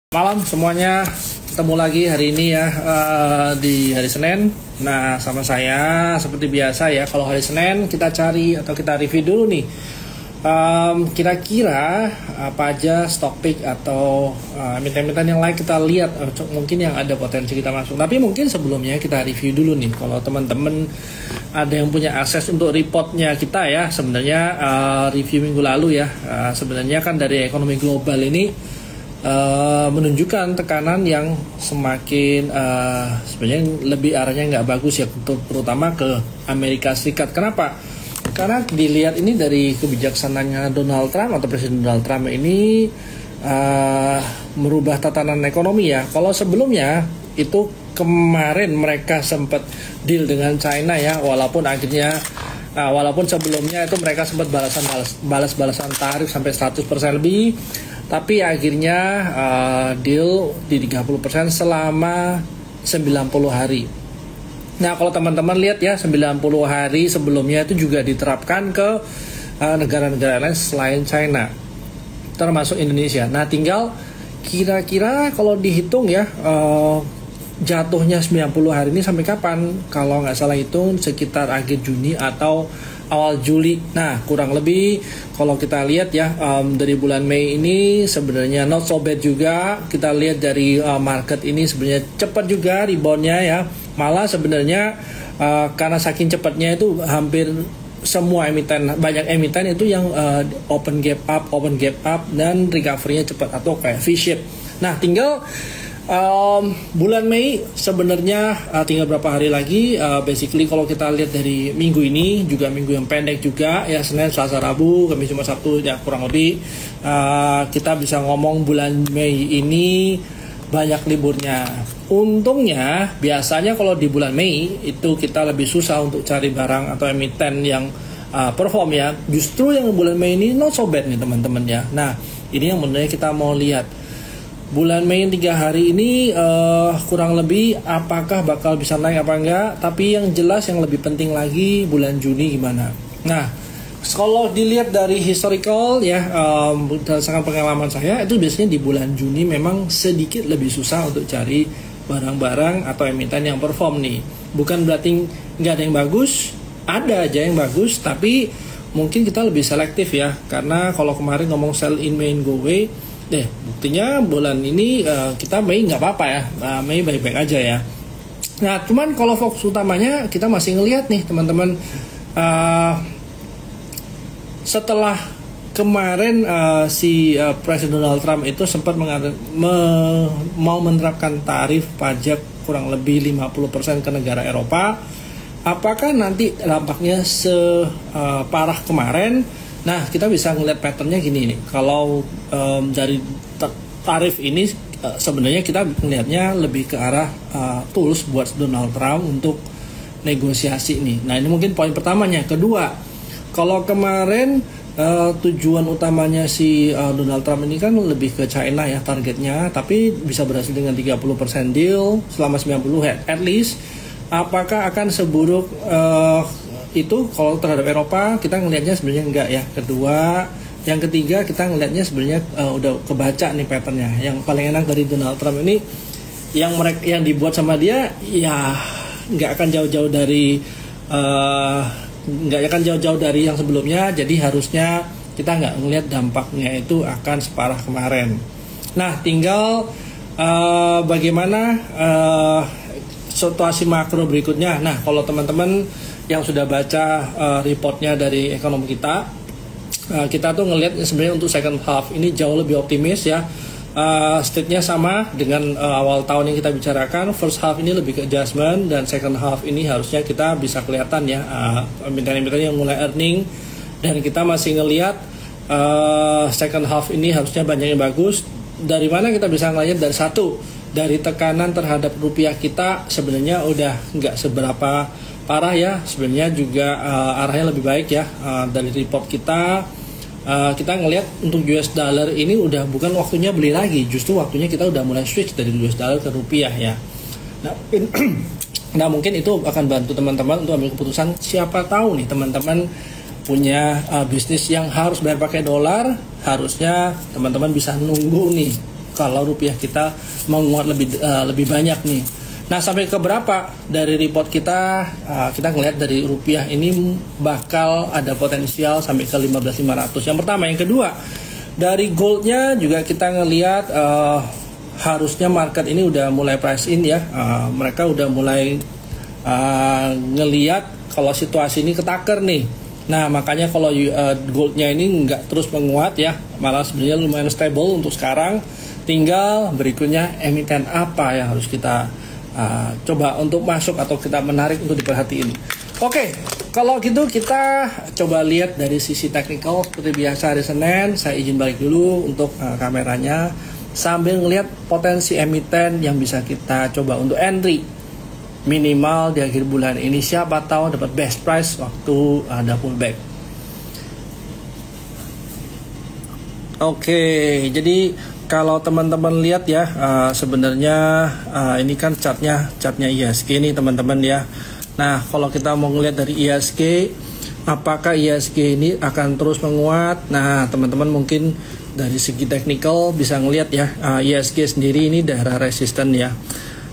Malam semuanya, ketemu lagi hari ini ya, di hari Senin. Nah, sama saya seperti biasa ya, kalau hari Senin kita cari atau kita review dulu nih, kira-kira apa aja stock pick atau emiten-emiten yang lain kita lihat, mungkin yang ada potensi kita masuk. Tapi mungkin sebelumnya kita review dulu nih, kalau teman-teman ada yang punya akses untuk reportnya kita ya, sebenarnya review minggu lalu ya, sebenarnya kan dari ekonomi global ini menunjukkan tekanan yang semakin sebenarnya lebih arahnya nggak bagus ya, terutama ke Amerika Serikat. Kenapa? Karena dilihat ini dari kebijaksanaannya Donald Trump atau Presiden Donald Trump ini merubah tatanan ekonomi ya. Kalau sebelumnya itu kemarin mereka sempat deal dengan China ya, walaupun akhirnya walaupun sebelumnya itu mereka sempat balas-balasan tarif sampai 100% lebih, tapi akhirnya deal di 30% selama 90 hari. Nah, kalau teman-teman lihat ya, 90 hari sebelumnya itu juga diterapkan ke negara-negara lain selain China, termasuk Indonesia. Nah, tinggal kira-kira kalau dihitung ya, jatuhnya 90 hari ini sampai kapan? Kalau nggak salah itu sekitar akhir Juni atau awal Juli. Nah, kurang lebih kalau kita lihat ya, dari bulan Mei ini sebenarnya not so bad juga. Kita lihat dari market ini sebenarnya cepat juga reboundnya ya. Malah sebenarnya karena saking cepatnya itu hampir semua emiten, banyak emiten itu yang open gap up dan recovery-nya cepat atau kayak V-shape. Nah, tinggal bulan Mei sebenarnya tinggal berapa hari lagi. Basically kalau kita lihat dari minggu ini juga minggu yang pendek juga ya, Senin, Selasa, Rabu, Kamis, Jumat, Sabtu ya, kurang lebih kita bisa ngomong bulan Mei ini banyak liburnya. Untungnya biasanya kalau di bulan Mei itu kita lebih susah untuk cari barang atau emiten yang perform ya. Justru yang bulan Mei ini not so bad nih teman-teman ya. Nah, ini yang sebenarnya kita mau lihat. Bulan Mei 3 hari ini kurang lebih apakah bakal bisa naik apa enggak. Tapi yang jelas yang lebih penting lagi bulan Juni gimana. Nah, kalau dilihat dari historical ya, berdasarkan pengalaman saya itu biasanya di bulan Juni memang sedikit lebih susah untuk cari barang-barang atau emiten yang perform nih. Bukan berarti nggak ada yang bagus, ada aja yang bagus, tapi mungkin kita lebih selektif ya. Karena kalau kemarin ngomong sell in May and go away, buktinya bulan ini kita Mei nggak apa-apa ya, Mei baik-baik aja ya. Nah, cuman kalau fokus utamanya kita masih ngelihat nih teman-teman, setelah kemarin si Presiden Donald Trump itu sempat mau menerapkan tarif pajak kurang lebih 50% ke negara Eropa. Apakah nanti dampaknya separah kemarin? Nah, kita bisa ngeliat patternnya gini nih. Kalau dari tarif ini sebenarnya kita melihatnya lebih ke arah tools buat Donald Trump untuk negosiasi nih. Nah, ini mungkin poin pertamanya. Kedua, kalau kemarin tujuan utamanya si Donald Trump ini kan lebih ke China ya targetnya, tapi bisa berhasil dengan 30% deal selama 90 at least. Apakah akan seburuk itu kalau terhadap Eropa? Kita ngelihatnya sebenarnya enggak ya. Kedua, yang ketiga kita ngelihatnya sebenarnya udah kebaca nih patternnya. Yang paling enak dari Donald Trump ini yang dibuat sama dia ya nggak akan jauh-jauh dari yang sebelumnya. Jadi harusnya kita nggak ngelihat dampaknya itu akan separah kemarin. Nah, tinggal bagaimana situasi makro berikutnya. Nah, kalau teman-teman yang sudah baca reportnya dari ekonomi kita tuh ngelihat sebenarnya untuk second half ini jauh lebih optimis ya. State-nya sama dengan awal tahun yang kita bicarakan. First half ini lebih ke adjustment, dan second half ini harusnya kita bisa kelihatan ya emiten-emiten yang mulai earning, dan kita masih ngelihat second half ini harusnya banyak yang bagus. Dari mana kita bisa ngelihat? Dari satu, dari tekanan terhadap rupiah kita sebenarnya udah nggak seberapa parah ya, sebenarnya juga arahnya lebih baik ya. Dari report kita ngelihat untuk US dollar ini udah bukan waktunya beli lagi, justru waktunya kita udah mulai switch dari US dollar ke rupiah ya. Nah, mungkin itu akan bantu teman-teman untuk ambil keputusan. Siapa tahu nih teman-teman punya bisnis yang harus bayar pakai dolar, harusnya teman-teman bisa nunggu nih kalau rupiah kita menguat lebih banyak nih. Nah, sampai ke berapa dari report kita ngelihat dari rupiah ini bakal ada potensial sampai ke 15.500. Yang pertama, yang kedua, dari goldnya juga kita ngelihat harusnya market ini udah mulai price in ya. Mereka udah mulai ngelihat kalau situasi ini ketaker nih. Nah, makanya kalau goldnya ini nggak terus menguat ya, malah sebenarnya lumayan stable untuk sekarang. Tinggal berikutnya emiten apa yang harus kita coba untuk masuk atau kita menarik untuk diperhatiin. Oke, kalau gitu kita coba lihat dari sisi teknikal seperti biasa hari Senin. Saya izin balik dulu untuk kameranya sambil ngelihat potensi emiten yang bisa kita coba untuk entry minimal di akhir bulan ini. Siapa tahu dapat best price waktu ada pullback. Oke, jadi kalau teman-teman lihat ya, sebenarnya ini kan chartnya IHSG nih teman-teman ya. Nah, kalau kita mau ngelihat dari IHSG, apakah IHSG ini akan terus menguat? Nah, teman-teman mungkin dari segi teknikal bisa ngelihat ya, IHSG sendiri ini daerah resisten ya.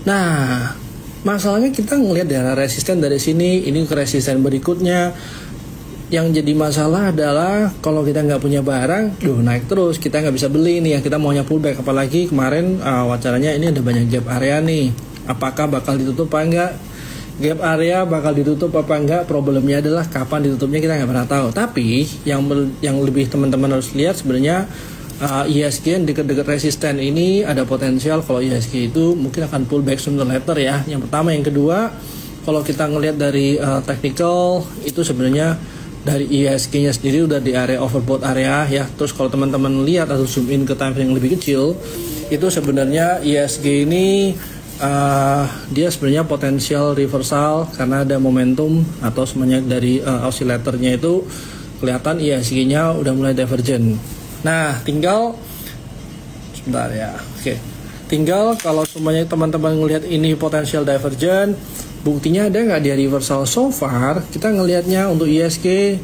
Nah, masalahnya kita ngelihat daerah resisten dari sini, ini ke resisten berikutnya. Yang jadi masalah adalah kalau kita nggak punya barang, naik terus, kita nggak bisa beli nih, yang kita maunya pullback. Apalagi kemarin wacananya ini ada banyak gap area nih, apakah bakal ditutup apa enggak? Gap area bakal ditutup apa enggak? Problemnya adalah kapan ditutupnya kita nggak pernah tahu. Tapi yang lebih teman-teman harus lihat sebenarnya IHSG yang dekat-dekat resisten ini ada potensial kalau IHSG itu mungkin akan pullback sooner or later ya. Yang pertama, yang kedua, kalau kita ngelihat dari technical itu sebenarnya dari IHSG-nya sendiri udah di area overbought area ya. Terus kalau teman-teman lihat atau zoom in ke time frame yang lebih kecil, itu sebenarnya IHSG ini dia sebenarnya potensial reversal karena ada momentum atau semuanya dari oscillatornya itu kelihatan IHSG-nya udah mulai divergent. Nah, tinggal sebentar ya. Oke. Tinggal kalau semuanya teman-teman ngelihat ini potensial divergent, buktinya ada nggak dia reversal? So far kita ngelihatnya untuk IHSG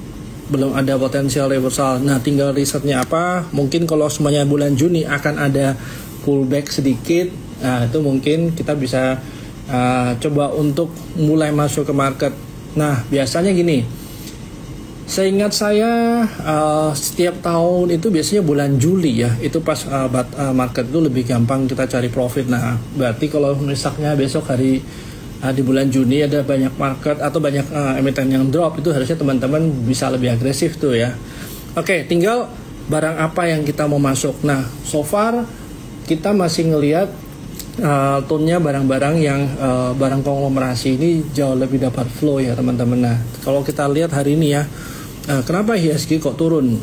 belum ada potensial reversal. Nah, tinggal risetnya apa? Mungkin kalau semuanya bulan Juni akan ada pullback sedikit. Nah, itu mungkin kita bisa coba untuk mulai masuk ke market. Nah, biasanya gini, seingat saya setiap tahun itu biasanya bulan Juli ya, itu pas market itu lebih gampang kita cari profit. Nah, berarti kalau misalnya besok hari di bulan Juni ada banyak market atau banyak emiten yang drop, itu harusnya teman-teman bisa lebih agresif tuh ya. Oke, tinggal barang apa yang kita mau masuk. Nah, so far kita masih ngelihat tone-nya barang-barang yang barang konglomerasi ini jauh lebih dapat flow ya teman-teman. Nah, kalau kita lihat hari ini ya, kenapa IHSG kok turun?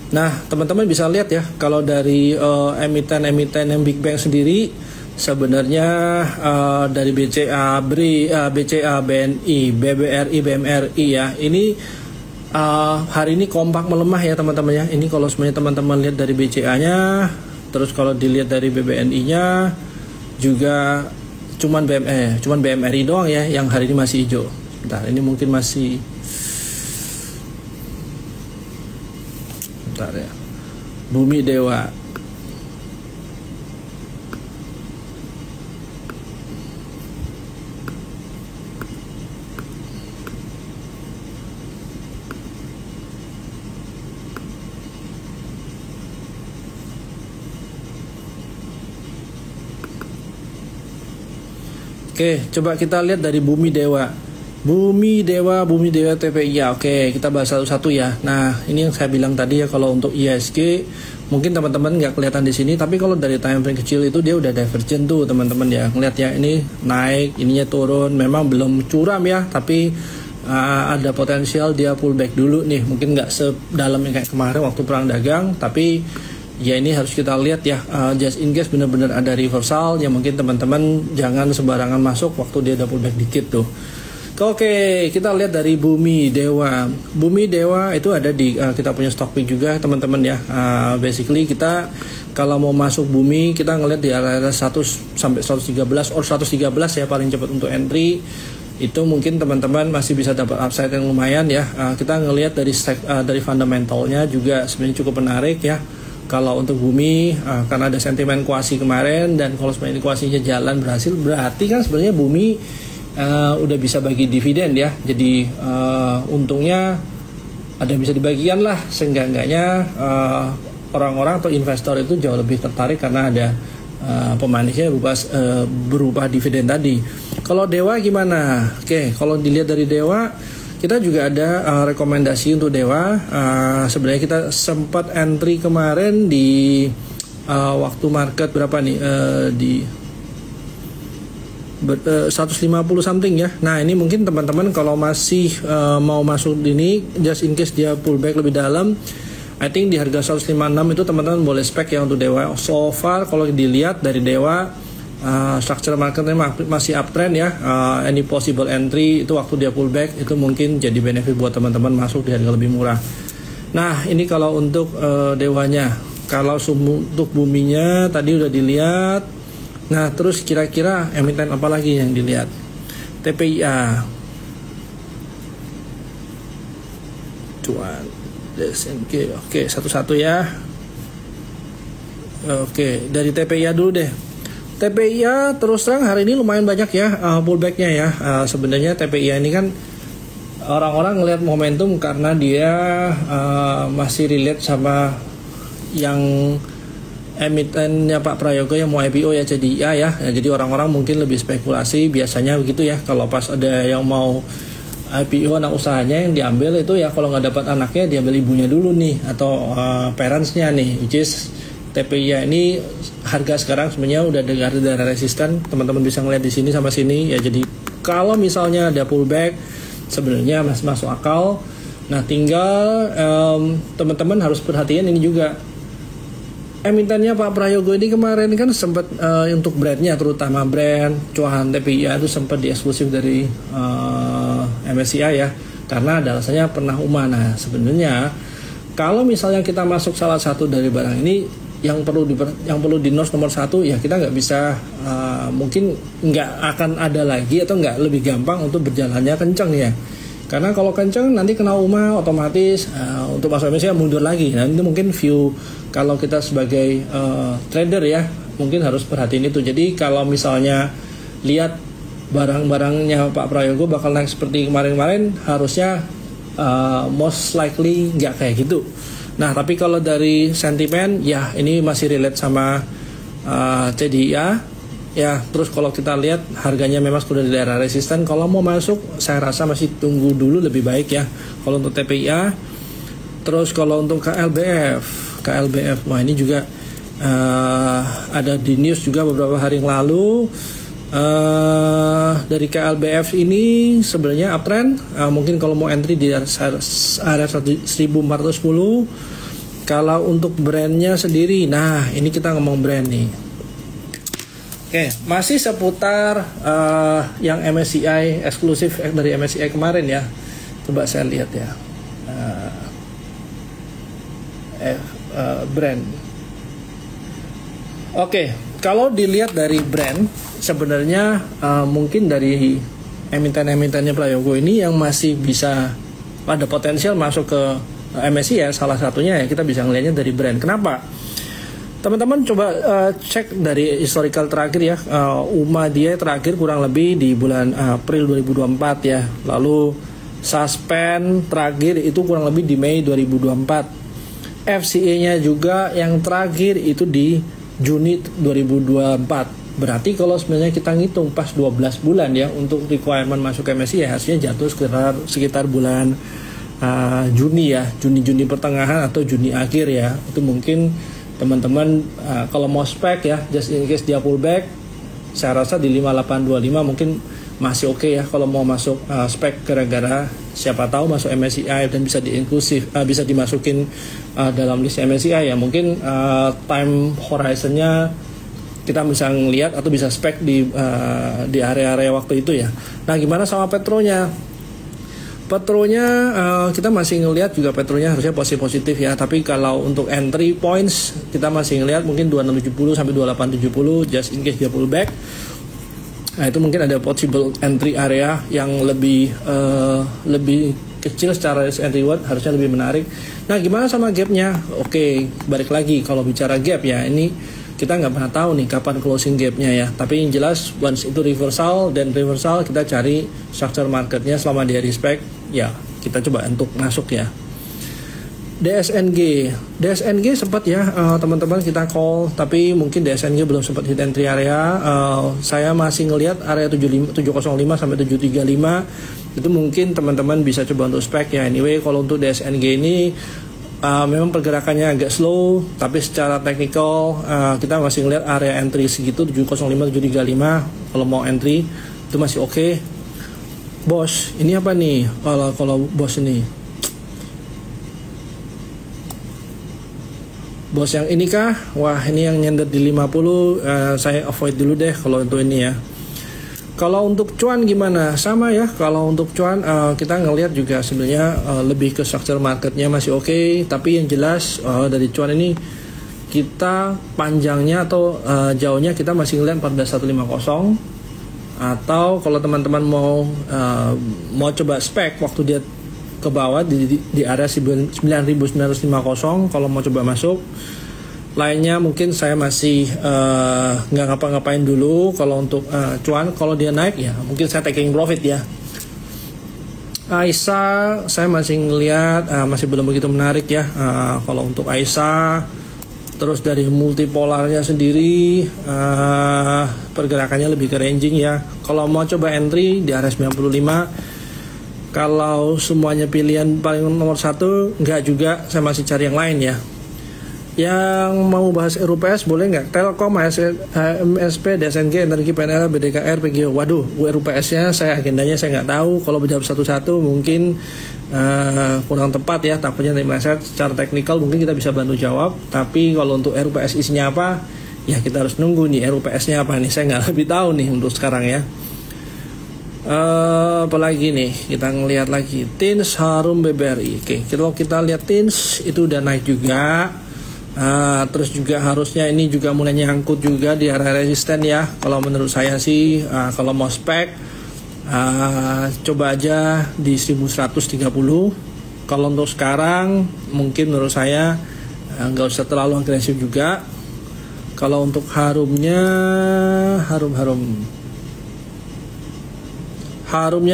Nah, teman-teman bisa lihat ya, kalau dari emiten-emiten yang Big Bang sendiri, sebenarnya dari BCA, BRI, BCA, BNI, BBRI, BMRI ya, ini hari ini kompak melemah ya teman-teman ya. Ini kalau semuanya teman-teman lihat dari BCA-nya, terus kalau dilihat dari BBNI-nya, juga cuman BMRI doang ya yang hari ini masih hijau. Bentar, ini mungkin masih ya. Bumi Dewa. Oke, coba kita lihat dari Bumi Dewa. Bumi Dewa TPI ya. Oke, kita bahas satu-satu ya. Nah, ini yang saya bilang tadi ya, kalau untuk IHSG mungkin teman-teman nggak kelihatan di sini, tapi kalau dari time frame kecil itu dia udah divergent tuh teman-teman ya. Ngeliat ya, ini naik, ininya turun, memang belum curam ya, tapi ada potensial dia pullback dulu nih. Mungkin nggak sedalam yang kayak kemarin waktu perang dagang, tapi ya ini harus kita lihat ya, just in case benar-benar ada reversal ya, mungkin teman-teman jangan sembarangan masuk waktu dia udah pullback dikit tuh. Oke, kita lihat dari Bumi Dewa. Bumi Dewa itu ada di kita punya stock pick juga teman-teman ya. Basically kita kalau mau masuk Bumi, kita ngelihat di area 100 sampai 113 or 113 ya paling cepat untuk entry. itu mungkin teman-teman masih bisa dapat upside yang lumayan ya. Kita ngelihat dari fundamentalnya juga sebenarnya cukup menarik ya. Kalau untuk bumi karena ada sentimen kuasi kemarin, dan kalau sebenarnya kuasinya jalan berhasil, berarti kan sebenarnya bumi udah bisa bagi dividen ya. Jadi untungnya ada yang bisa dibagikan lah, seenggak-enggaknya orang-orang atau investor itu jauh lebih tertarik karena ada pemanisnya berupa dividen tadi. Kalau Dewa gimana? Oke, kalau dilihat dari Dewa, kita juga ada rekomendasi untuk Dewa. Sebenarnya kita sempat entry kemarin di waktu market berapa nih? Di 150 something ya. Nah ini mungkin teman-teman kalau masih mau masuk ini, just in case dia pullback lebih dalam, I think di harga 156 itu teman-teman boleh spek ya untuk Dewa. So far kalau dilihat dari Dewa, structure marketnya masih uptrend ya. Any possible entry itu waktu dia pullback itu mungkin jadi benefit buat teman-teman masuk di harga lebih murah. Nah ini kalau untuk Dewanya. Kalau untuk buminya tadi udah dilihat. Nah terus kira-kira emiten apa lagi yang dilihat? TPIA, cuan, DSNK. Oke, satu-satu ya. Oke, dari TPIA dulu deh. TPIA terus terang hari ini lumayan banyak ya pullbacknya ya. Sebenarnya TPIA ini kan orang-orang ngelihat momentum karena dia masih relate sama yang emitennya Pak Prayogo yang mau IPO ya, jadi ya. Jadi orang-orang mungkin lebih spekulasi biasanya begitu ya. Kalau pas ada yang mau IPO anak usahanya yang diambil itu ya, kalau nggak dapat anaknya diambil ibunya dulu nih, atau parentsnya nih, which is TPIA ini harga sekarang sebenarnya udah dengar darah resisten, teman-teman bisa ngeliat di sini sama sini ya. Jadi kalau misalnya ada pullback sebenarnya masih masuk akal. Nah tinggal teman-teman harus perhatian ini juga, emitennya Pak Prayogo ini kemarin kan sempat untuk brandnya, terutama brand cuan TPIA itu sempat dieksklusif dari MSCI ya, karena ada alasannya pernah UMA. Nah sebenarnya kalau misalnya kita masuk salah satu dari barang ini, yang perlu di note nomor satu ya, kita nggak bisa mungkin nggak akan ada lagi atau nggak lebih gampang untuk berjalannya kencang ya, karena kalau kencang nanti kena UMA otomatis untuk masuk MSCI mundur lagi. Nah itu mungkin view kalau kita sebagai trader ya, mungkin harus perhatiin itu. Jadi kalau misalnya lihat barang-barangnya Pak Prayogo bakal naik seperti kemarin-kemarin, harusnya most likely nggak kayak gitu. Nah tapi kalau dari sentimen ya ini masih relate sama CDIA ya. Terus kalau kita lihat harganya memang sudah di daerah resisten, kalau mau masuk saya rasa masih tunggu dulu lebih baik ya kalau untuk TPIA. Terus kalau untuk KLBF, wah ini juga ada di news juga beberapa hari yang lalu. Dari KLBF ini sebenarnya uptrend, mungkin kalau mau entry di area 1410. Kalau untuk brandnya sendiri, nah ini kita ngomong brand nih. Oke, masih seputar yang MSCI eksklusif dari MSCI kemarin ya. Coba saya lihat ya, brand. Oke, kalau dilihat dari brand, sebenarnya mungkin dari emiten-emitennya Prayogo ini yang masih bisa ada potensial masuk ke MSCI ya, salah satunya ya kita bisa ngelihatnya dari brand. Kenapa? Teman-teman coba cek dari historical terakhir ya, UMA dia terakhir kurang lebih di bulan April 2024 ya. Lalu suspend terakhir itu kurang lebih di Mei 2024. FCA-nya juga yang terakhir itu di Juni 2024. Berarti kalau sebenarnya kita ngitung pas 12 bulan ya untuk requirement masuk ke MSCI ya, hasilnya jatuh sekitar bulan Juni ya, Juni pertengahan atau Juni akhir ya. Itu mungkin teman-teman kalau mau spek ya, just in case dia pullback, saya rasa di 5825 mungkin masih oke ya kalau mau masuk spek, gara-gara siapa tahu masuk MSCI dan bisa diinklusif, bisa dimasukin dalam list MSCI ya. Mungkin time horizonnya kita bisa ngelihat atau bisa spek di area-area waktu itu ya. Nah gimana sama Petronya? Petronya kita masih ngelihat juga Petronya harusnya positif ya, tapi kalau untuk entry points kita masih ngelihat mungkin 2670 sampai 2870 just in case dia pullback. Nah itu mungkin ada possible entry area yang lebih kecil secara risk and reward, harusnya lebih menarik. Nah gimana sama gapnya? Oke, balik lagi kalau bicara gap ya, ini kita nggak pernah tahu nih kapan closing gapnya ya. Tapi yang jelas once itu reversal, dan reversal kita cari structure marketnya selama dia respect, ya kita coba untuk masuk ya. DSNG sempat ya teman-teman kita call, tapi mungkin DSNG belum sempat hit entry area. Saya masih ngelihat area 705 sampai 735 itu mungkin teman-teman bisa coba untuk spek ya. Anyway, kalau untuk DSNG ini memang pergerakannya agak slow, tapi secara teknikal kita masih ngelihat area entry segitu 705 735 kalau mau entry itu masih oke. Bos, ini apa nih? Kalau bos ini bos yang ini kah? Wah ini yang nyender di 50, saya avoid dulu deh kalau untuk ini ya. Kalau untuk cuan gimana? Sama ya, kalau untuk cuan kita ngelihat juga sebenarnya lebih ke structure marketnya masih oke. Tapi yang jelas dari cuan ini kita panjangnya atau jauhnya kita masih ngelihat 14.150. Atau kalau teman-teman mau coba spek waktu dia ke bawah di area 9.950 kalau mau coba masuk. Lainnya mungkin saya masih nggak ngapa-ngapain dulu. Kalau untuk cuan, kalau dia naik ya mungkin saya taking profit ya. Aisyah saya masih ngelihat masih belum begitu menarik ya. Kalau untuk Aisyah, terus dari multipolarnya sendiri pergerakannya lebih ke ranging ya. Kalau mau coba entry di area 95. Kalau semuanya pilihan paling nomor satu, enggak juga, saya masih cari yang lain ya. Yang mau bahas RUPS boleh nggak? Telkom, MSP, DSNG, Energi, PNL, BDKR, PGO. Waduh, RUPS-nya agendanya saya nggak tahu. Kalau berjawab satu-satu mungkin kurang tepat ya. Takutnya meleset. Secara teknikal mungkin kita bisa bantu jawab. Tapi kalau untuk RUPS isinya apa? Ya kita harus nunggu nih RUPS-nya apa nih. Saya nggak lebih tahu nih untuk sekarang ya. Apalagi nih kita ngelihat lagi TINS, Harum, BBRI. Oke, kalau kita lihat TINS itu udah naik juga. Terus juga harusnya ini juga mulai nyangkut juga di area resisten ya. Kalau menurut saya sih kalau mau spek coba aja di 1130. Kalau untuk sekarang mungkin menurut saya nggak usah terlalu agresif juga. Kalau untuk Harumnya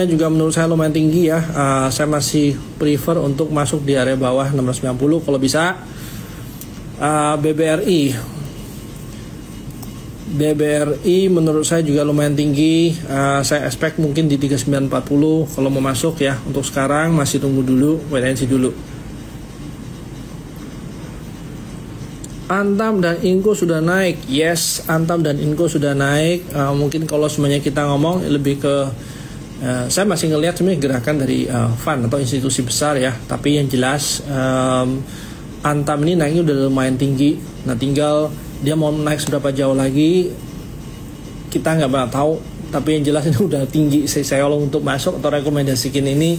juga menurut saya lumayan tinggi ya. Saya masih prefer untuk masuk di area bawah 690 kalau bisa. BBRI menurut saya juga lumayan tinggi. Saya expect mungkin di 3940 kalau mau masuk ya. Untuk sekarang masih tunggu dulu, wait and see dulu. Antam dan Inco sudah naik. Yes, Antam dan Inco sudah naik. Mungkin kalau semuanya kita ngomong lebih ke saya masih ngelihat sebenarnya gerakan dari fund atau institusi besar ya. Tapi yang jelas Antam ini naiknya udah lumayan tinggi. Nah tinggal dia mau naik seberapa jauh lagi kita nggak pernah tahu. Tapi yang jelas ini udah tinggi. Saya kalau untuk masuk atau rekomendasikan ini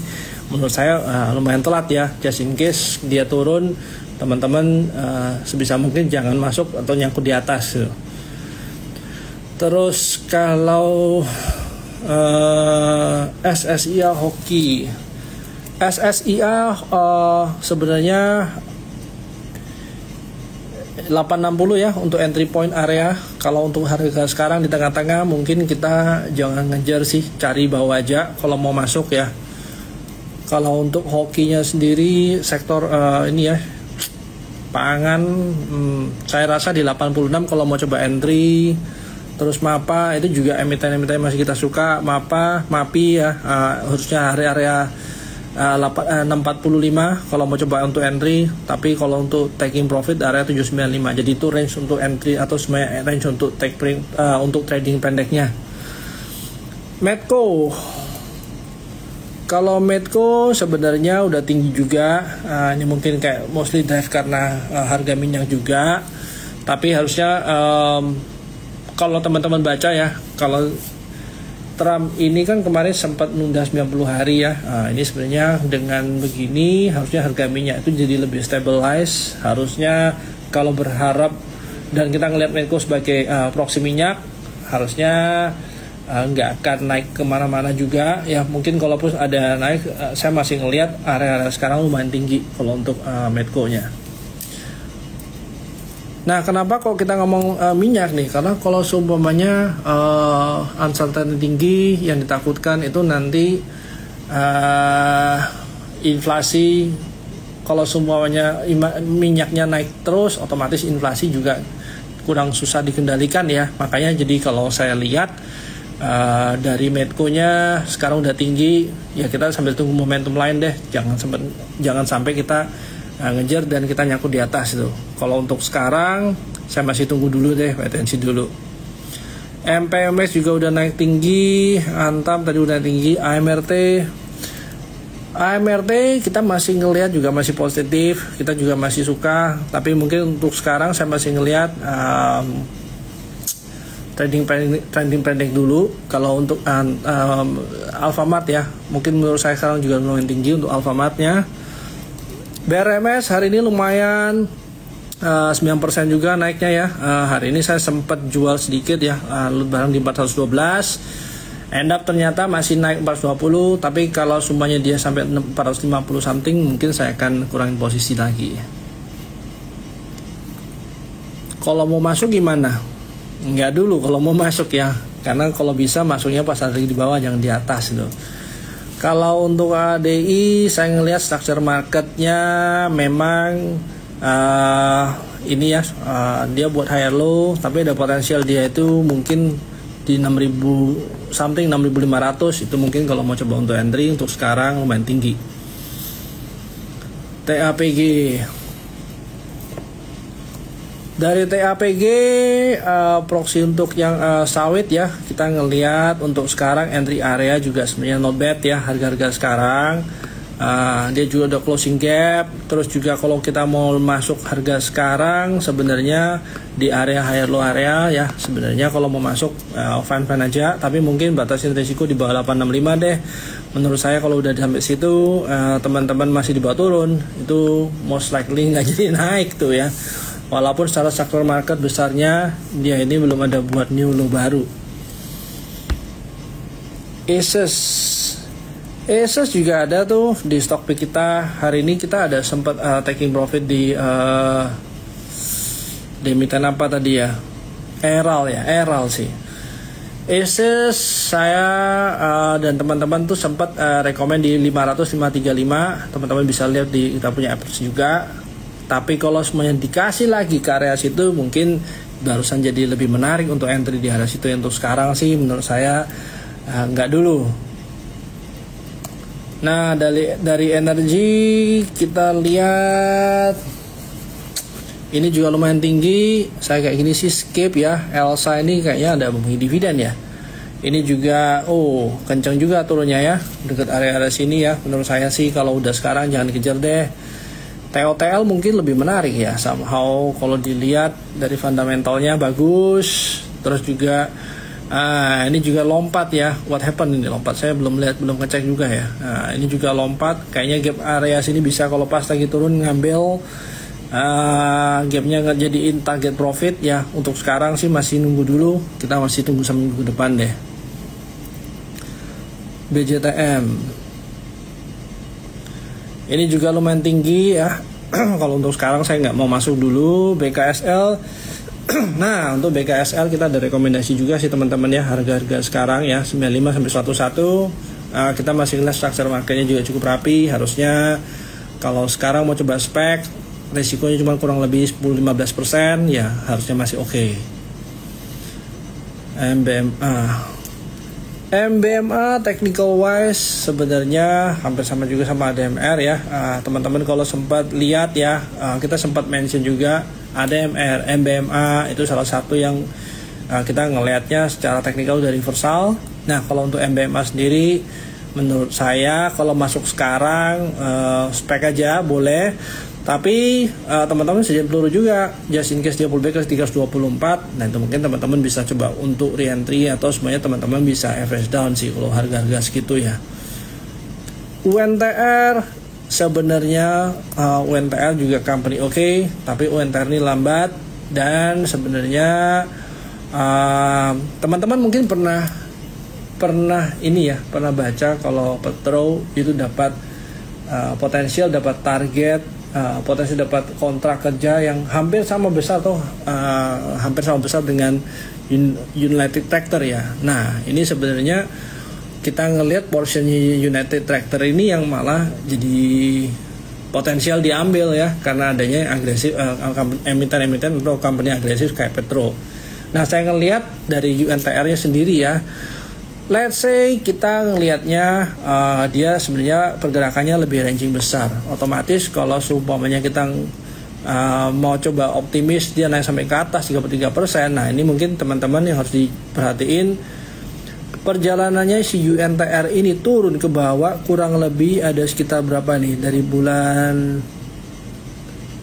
menurut saya lumayan telat ya. Just in case dia turun, teman-teman sebisa mungkin jangan masuk atau nyangkut di atas. Terus kalau SSIA hoki, SSIA sebenarnya 860 ya untuk entry point area. Kalau untuk harga sekarang di tengah-tengah mungkin kita jangan ngejar sih, cari bawah aja kalau mau masuk ya. Kalau untuk hokinya sendiri sektor ini ya pangan, saya rasa di 86 kalau mau coba entry. Terus MAPA itu juga emiten-emiten masih kita suka. MAPI ya harusnya area 645 kalau mau coba untuk entry. Tapi kalau untuk taking profit area 795. Jadi itu range untuk entry atau semuanya range untuk untuk trading pendeknya. Medco, kalau Medco sebenarnya udah tinggi juga. Ini mungkin kayak mostly drive karena harga minyak juga. Tapi harusnya kalau teman-teman baca ya, kalau Trump ini kan kemarin sempat nunda 90 hari ya. Ini sebenarnya dengan begini harusnya harga minyak itu jadi lebih stabilize. Harusnya kalau berharap dan kita ngelihat Medco sebagai proxy minyak, harusnya nggak akan naik kemana-mana juga ya. Mungkin kalaupun ada naik, saya masih ngelihat area-area sekarang lumayan tinggi kalau untuk Medco-nya. Nah, kenapa kok kita ngomong minyak nih? Karena kalau seumpamanya uncertainty tinggi, yang ditakutkan itu nanti inflasi. Kalau seumpamanya minyaknya naik terus, otomatis inflasi juga kurang susah dikendalikan ya. Makanya jadi kalau saya lihat dari Medco-nya sekarang udah tinggi, ya kita sambil tunggu momentum lain deh. Jangan sampai kita ngejar dan kita nyangkut di atas itu. Kalau untuk sekarang saya masih tunggu dulu deh, atensi dulu. MPMS juga udah naik tinggi, Antam tadi udah tinggi, AMRT kita masih ngelihat juga masih positif, kita juga masih suka, tapi mungkin untuk sekarang saya masih ngelihat trading pendek dulu. Kalau untuk Alfamart ya, mungkin menurut saya sekarang juga lumayan tinggi untuk Alfamartnya. BRMS hari ini lumayan 9% juga naiknya ya. Hari ini saya sempat jual sedikit ya, barang di 412. End up ternyata masih naik 420, tapi kalau semuanya dia sampai 450 something, mungkin saya akan kurangin posisi lagi. Kalau mau masuk gimana? Enggak dulu kalau mau masuk ya, karena kalau bisa masuknya pas ada di bawah, jangan di atas itu. Kalau untuk ADI, saya ngelihat structure marketnya memang ini ya, dia buat higher low, tapi ada potensial dia itu mungkin di 6.000 something, 6.500 itu mungkin kalau mau coba untuk entry untuk sekarang lumayan tinggi. TAPG, dari TAPG proxy untuk yang sawit ya, kita ngelihat untuk sekarang entry area juga sebenarnya not bad ya, harga-harga sekarang. Dia juga udah closing gap. Terus juga kalau kita mau masuk harga sekarang sebenarnya di area higher low area ya, sebenarnya kalau mau masuk fine aja, tapi mungkin batasin risiko di bawah 865 deh. Menurut saya kalau udah sampai situ teman-teman masih di bawah turun, itu most likely nggak jadi naik tuh ya. Walaupun secara sektor market besarnya dia ini belum ada buat new low baru. Asus juga ada tuh di stok pick kita. Hari ini kita ada sempat taking profit di emiten apa tadi ya? Eral sih. Asus saya dan teman-teman tuh sempat rekomend di 500-535. Teman-teman bisa lihat di kita punya apps juga. Tapi kalau semuanya dikasih lagi ke area situ, mungkin barusan jadi lebih menarik untuk entry di area situ. Untuk sekarang sih menurut saya nggak dulu. Nah, dari energi kita lihat ini juga lumayan tinggi. Saya kayak gini sih skip ya. Elsa ini kayaknya ada memberi dividen ya. Ini juga kencang juga turunnya ya, dekat area-area sini ya. Menurut saya sih kalau udah sekarang jangan kejar deh. TOTL mungkin lebih menarik ya, somehow kalau dilihat dari fundamentalnya bagus. Terus juga ini juga lompat ya. What happened ini lompat? Saya belum ngecek juga ya. Ini juga lompat. Kayaknya gap area sini bisa kalau pas lagi turun ngambil gapnya ngejadiin target profit ya. Untuk sekarang sih masih nunggu dulu. Kita masih tunggu sampai minggu depan deh. BJTM ini juga lumayan tinggi ya. Kalau untuk sekarang saya nggak mau masuk dulu. BKSL. Nah, untuk BKSL kita ada rekomendasi juga sih teman-teman ya, harga-harga sekarang ya 95 sampai 111. Kita masih lihat structure marketnya juga cukup rapi. Harusnya kalau sekarang mau coba spek, resikonya cuma kurang lebih 10-15% ya, harusnya masih oke. MBMA technical wise sebenarnya hampir sama juga sama ADMR ya. Teman-teman kalau sempat lihat ya, kita sempat mention juga ADMR, MBMA itu salah satu yang kita ngelihatnya secara teknikal dari reversal. Nah, kalau untuk MBMA sendiri menurut saya kalau masuk sekarang spek aja boleh, tapi teman-teman saja peluru juga just in case dia pullback ke 324. Nah, itu mungkin teman-teman bisa coba untuk re-entry atau semuanya teman-teman bisa average down sih kalau harga-harga segitu ya. UNTR sebenarnya UNTR juga company oke, tapi UNTR ini lambat. Dan sebenarnya teman-teman mungkin pernah pernah baca kalau Petro itu dapat potensial dapat target, potensi dapat kontrak kerja yang hampir sama besar dengan United Tractor ya. Nah, ini sebenarnya kita ngelihat portionnya United Tractor ini yang malah jadi potensial diambil ya, karena adanya agresif emiten-emiten atau company agresif kayak Petro. Nah, saya ngelihat dari UNTR-nya sendiri ya, let's say kita ngelihatnya dia sebenarnya pergerakannya lebih ranging besar. Otomatis kalau seumpamanya kita mau coba optimis dia naik sampai ke atas 33%. Nah, ini mungkin teman-teman yang harus diperhatiin, perjalanannya si UNTR ini turun ke bawah kurang lebih ada sekitar berapa nih, dari bulan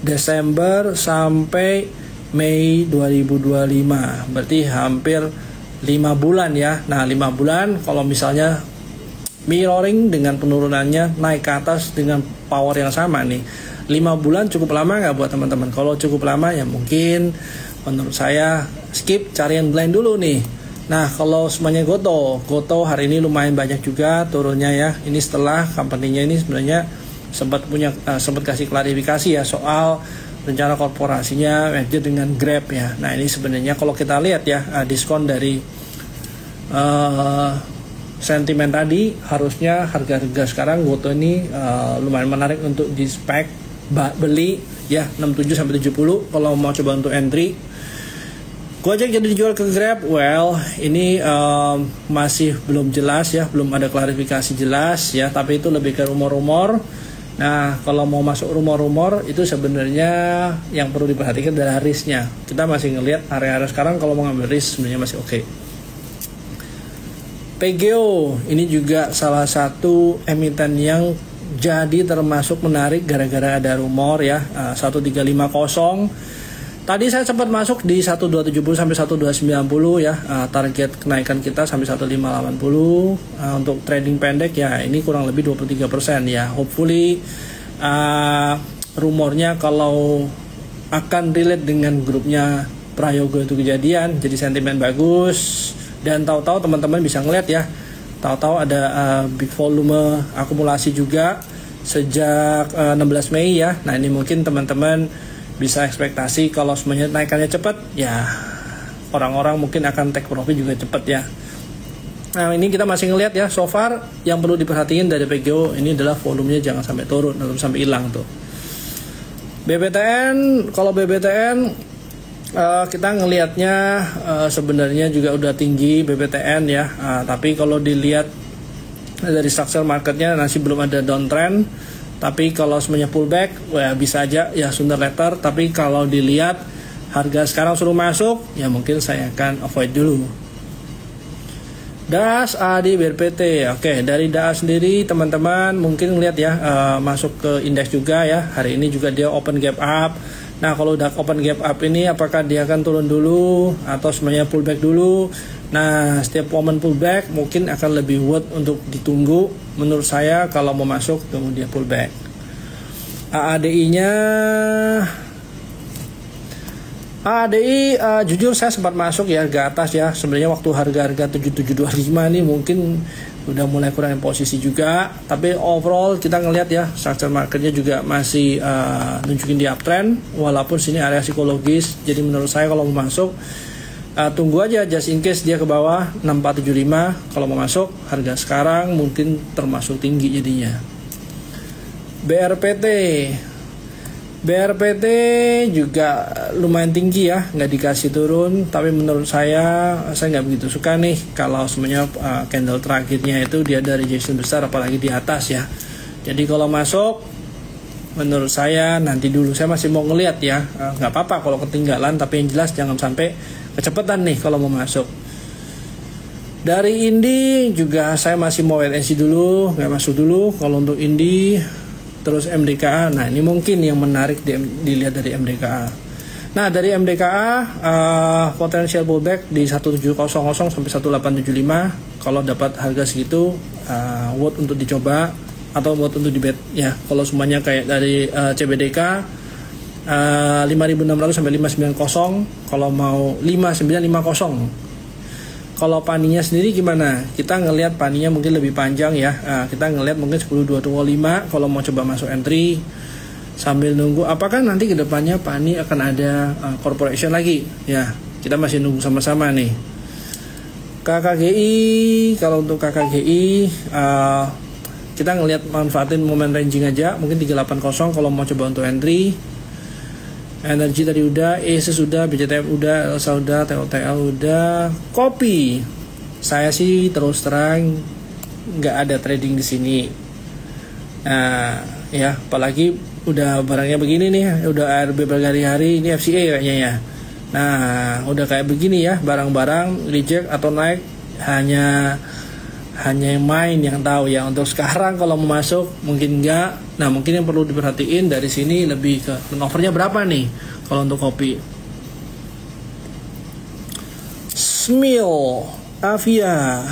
Desember sampai Mei 2025, berarti hampir 5 bulan ya. Nah, 5 bulan kalau misalnya mirroring dengan penurunannya naik ke atas dengan power yang sama nih, 5 bulan cukup lama nggak buat teman-teman? Kalau cukup lama ya mungkin menurut saya skip, cari yang blind dulu nih. Nah, kalau semuanya Goto hari ini lumayan banyak juga turunnya ya. Ini setelah company-nya ini sebenarnya sempat kasih klarifikasi ya soal rencana korporasinya merger dengan Grab ya. Nah, ini sebenarnya kalau kita lihat ya, diskon dari sentimen tadi, harusnya harga-harga sekarang Goto ini lumayan menarik untuk di spek beli ya, 67 sampai 70 kalau mau coba untuk entry. Gojek jadi dijual ke Grab, well ini masih belum jelas ya, belum ada klarifikasi jelas ya, tapi itu lebih ke rumor-rumor. Nah, kalau mau masuk rumor-rumor itu sebenarnya yang perlu diperhatikan adalah risknya. Kita masih ngelihat area-area sekarang kalau mau ngambil risk sebenarnya masih oke. PGO ini juga salah satu emiten yang jadi termasuk menarik gara-gara ada rumor ya, 1350. Tadi saya sempat masuk di 1270 sampai 1290 ya, target kenaikan kita sampai 1580. Untuk trading pendek ya ini kurang lebih 23% ya. Hopefully rumornya kalau akan relate dengan grupnya Prayogo itu kejadian, jadi sentimen bagus. Dan tahu-tahu teman-teman bisa ngeliat ya, tahu-tahu ada big volume akumulasi juga sejak 16 Mei ya. Nah, ini mungkin teman-teman bisa ekspektasi kalau semuanya naikannya cepat ya, orang-orang mungkin akan take profit juga cepat ya. Nah, ini kita masih ngelihat ya, so far yang perlu diperhatiin dari PGO ini adalah volumenya jangan sampai turun atau sampai hilang tuh. BBTN, kalau BBTN kita ngelihatnya sebenarnya juga udah tinggi BBTN ya, tapi kalau dilihat dari structure marketnya masih belum ada downtrend. Tapi kalau semuanya pullback, wah bisa aja ya sooner later. Tapi kalau dilihat harga sekarang suruh masuk, ya mungkin saya akan avoid dulu. DAS, ADI, BRPT. Oke, dari DAS sendiri teman-teman mungkin lihat ya, masuk ke indeks juga ya. Hari ini juga dia open gap up. Nah, kalau udah open gap up ini apakah dia akan turun dulu atau semuanya pullback dulu? Nah, setiap momen pullback mungkin akan lebih worth untuk ditunggu. Menurut saya kalau mau masuk tunggu dia pullback. ADI jujur saya sempat masuk ya harga atas ya. Sebenarnya waktu harga 7725 ini mungkin udah mulai kurang posisi juga. Tapi overall kita ngelihat ya structure marketnya juga masih nunjukin di uptrend. Walaupun sini area psikologis. Jadi menurut saya kalau mau masuk tunggu aja just in case dia ke bawah 6475. Kalau mau masuk harga sekarang mungkin termasuk tinggi jadinya. BRPT juga lumayan tinggi ya, nggak dikasih turun. Tapi menurut saya nggak begitu suka nih kalau semuanya candle terakhirnya itu dia ada rejection besar apalagi di atas ya. Jadi kalau masuk menurut saya nanti dulu, saya masih mau ngeliat ya, nggak apa-apa kalau ketinggalan, tapi yang jelas jangan sampai kecepatan nih kalau mau masuk. Dari Indi juga saya masih mau wait and see dulu, nggak masuk dulu kalau untuk Indi. Terus MDKA, nah ini mungkin yang menarik dilihat dari MDKA. Nah, dari MDKA potensial pullback di 1700 sampai 1875. Kalau dapat harga segitu worth untuk dicoba atau worth untuk di bet ya. Kalau semuanya kayak dari CBDK 5600 sampai 590, kalau mau 5950. Kalau paninya sendiri gimana? Kita ngelihat paninya mungkin lebih panjang ya. Kita ngelihat mungkin 10.225 kalau mau coba masuk entry sambil nunggu apakah nanti kedepannya pani akan ada corporation lagi ya. Kita masih nunggu sama-sama nih. KKGI, kalau untuk KKGI kita ngelihat manfaatin momen ranging aja mungkin 380 kalau mau coba untuk entry. Energi tadi udah, ESIS udah, BCTF udah, Elsa udah, TOTL udah. Kopi, saya sih terus terang nggak ada trading di sini. Nah, ya apalagi udah barangnya begini nih, udah ARB berhari-hari, ini FCA kayaknya ya. Nah, udah kayak begini ya, barang-barang reject atau naik hanya yang main yang tahu ya. Untuk sekarang kalau mau masuk mungkin enggak. Nah mungkin yang perlu diperhatiin dari sini lebih ke turnovernya berapa nih kalau untuk kopi. Smil, Avia,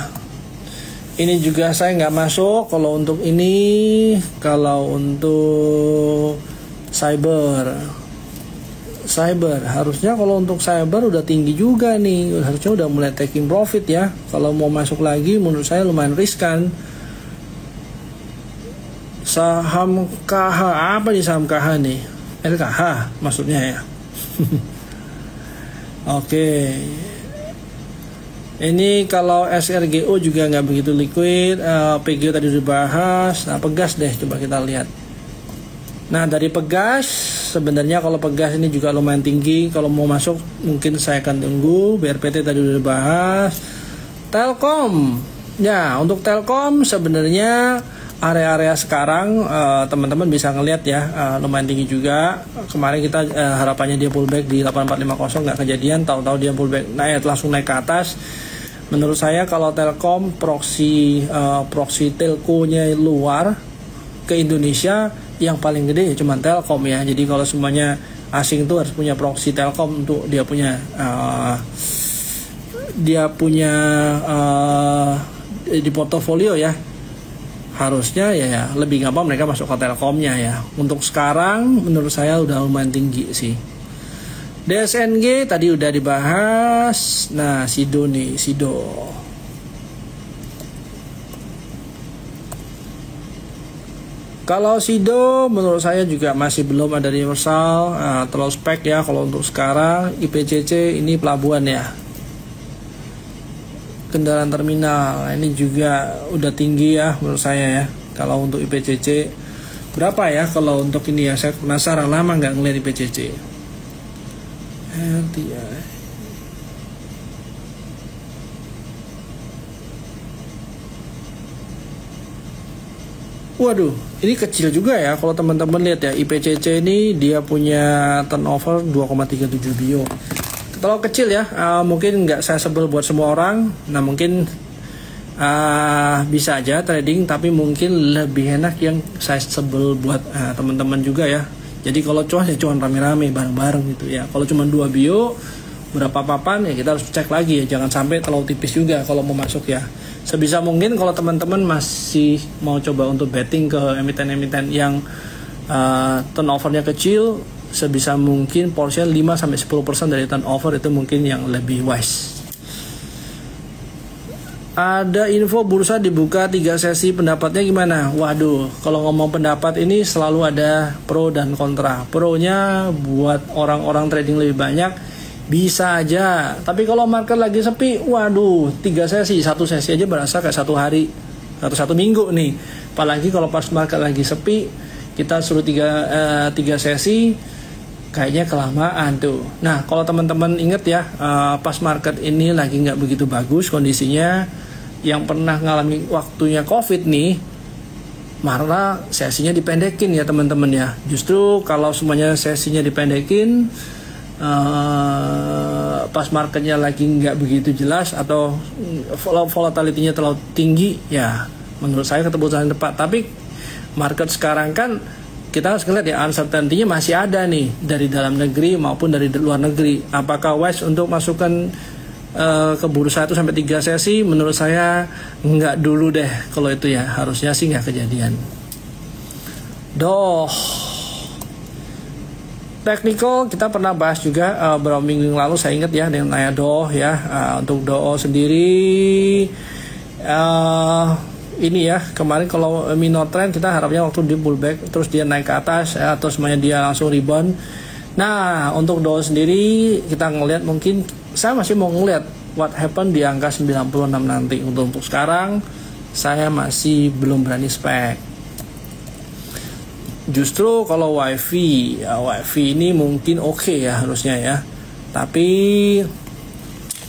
ini juga saya nggak masuk. Kalau untuk ini, kalau untuk Cyber harusnya kalau untuk Cyber udah tinggi juga nih, harusnya udah mulai taking profit ya. Kalau mau masuk lagi menurut saya lumayan riskan. Saham KH, apa nih saham KH nih? LKH maksudnya ya. Oke. Ini kalau SRGO juga nggak begitu liquid. PGO tadi udah bahas. Nah Pegas deh coba kita lihat. Nah dari Pegas sebenarnya kalau Pegas ini juga lumayan tinggi. Kalau mau masuk mungkin saya akan tunggu. BRPT tadi udah bahas. Telkom, ya untuk Telkom sebenarnya area-area sekarang teman-teman bisa ngelihat ya lumayan tinggi juga. Kemarin kita harapannya dia pullback di 8450 nggak kejadian. Tahu-tahu dia pullback naik langsung naik ke atas. Menurut saya kalau Telkom proxy telco-nya luar ke Indonesia yang paling gede cuma Telkom ya. Jadi kalau semuanya asing tuh harus punya proxy Telkom untuk dia punya di portofolio ya. Harusnya ya lebih gampang mereka masuk ke Telkomnya ya. Untuk sekarang menurut saya udah lumayan tinggi sih. DSNG tadi udah dibahas. Nah Sido nih, Sido. Kalau Sido menurut saya juga masih belum ada reversal, terlalu spek ya. Kalau untuk sekarang IPCC ini pelabuhan ya, kendaraan terminal ini juga udah tinggi ya menurut saya ya. Kalau untuk IPCC berapa ya kalau untuk ini ya, saya penasaran lama nggak ngeliat IPCC. Waduh, ini kecil juga ya kalau teman-teman lihat ya. IPCC ini dia punya turnover 2,37 bio. Terlalu kecil ya, mungkin nggak saya sebel buat semua orang. Nah mungkin bisa aja trading, tapi mungkin lebih enak yang saya sebel buat teman-teman juga ya. Jadi kalau cuan ya cuan rame-rame bareng-bareng gitu ya. Kalau cuma 2 bio berapa papan ya kita harus cek lagi ya. Jangan sampai terlalu tipis juga kalau mau masuk ya. Sebisa mungkin kalau teman-teman masih mau coba untuk betting ke emiten-emiten yang turnovernya kecil, sebisa mungkin porsinya 5-10% dari turnover itu mungkin yang lebih wise. Ada info bursa dibuka 3 sesi, pendapatnya gimana? Waduh, kalau ngomong pendapat ini selalu ada pro dan kontra. Pro-nya buat orang-orang trading lebih banyak bisa aja, tapi kalau market lagi sepi, waduh 3 sesi, 1 sesi aja berasa kayak 1 hari atau 1 minggu nih. Apalagi kalau pas market lagi sepi kita suruh 3 sesi, kayaknya kelamaan tuh. Nah kalau teman-teman inget ya, pas market ini lagi nggak begitu bagus kondisinya, yang pernah ngalami waktunya COVID nih, malah sesinya dipendekin ya teman-teman ya. Justru kalau semuanya sesinya dipendekin, pas marketnya lagi nggak begitu jelas atau volatility-nya terlalu tinggi, ya menurut saya keputusan yang tepat. Tapi market sekarang kan kita harus ngeliat ya, uncertainty-nya masih ada nih dari dalam negeri maupun dari luar negeri. Apakah wise untuk masukkan ke bursa itu sampai 3 sesi? Menurut saya nggak dulu deh kalau itu ya, harusnya sih nggak kejadian. Technical kita pernah bahas juga beberapa minggu yang lalu, saya ingat ya, dengan Naya Do ya. Untuk Do sendiri ini ya, kemarin kalau minor trend kita harapnya waktu di pullback terus dia naik ke atas ya, atau semuanya dia langsung rebound. Nah untuk Do sendiri kita ngelihat, mungkin saya masih mau ngelihat what happen di angka 96 nanti. Untuk sekarang saya masih belum berani spek. Justru kalau wifi ini mungkin oke ya harusnya ya. Tapi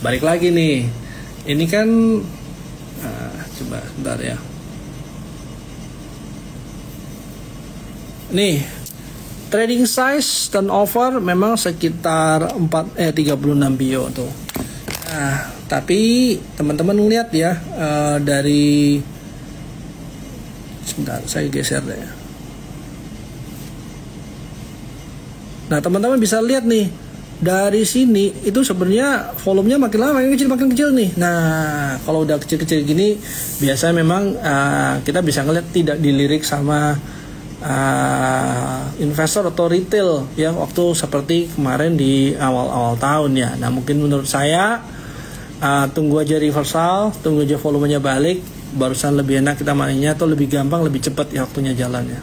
balik lagi nih, ini kan coba sebentar ya. Nih trading size turnover memang sekitar 36 bio tuh. Nah tapi teman-teman lihat ya, dari sebentar saya geser deh. Nah teman-teman bisa lihat nih, dari sini itu sebenarnya volumenya makin lama makin kecil nih. Nah kalau udah kecil-kecil gini biasanya memang kita bisa ngeliat tidak dilirik sama investor atau retail ya, waktu seperti kemarin di awal-awal tahun ya. Nah mungkin menurut saya tunggu aja reversal, tunggu aja volumenya balik, barusan lebih enak kita mainnya, atau lebih gampang, lebih cepat ya waktunya jalannya.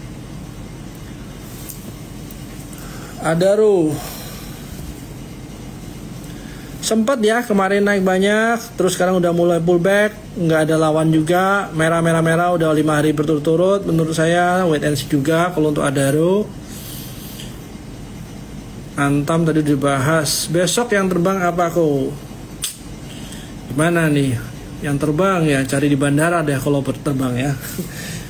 Adaro sempat ya kemarin naik banyak, terus sekarang udah mulai pullback, nggak ada lawan juga, merah udah 5 hari berturut-turut. Menurut saya wait and see juga kalau untuk Adaro. Antam tadi dibahas, besok yang terbang apa kok? Gimana nih yang terbang ya, cari di bandara deh kalau terbang ya.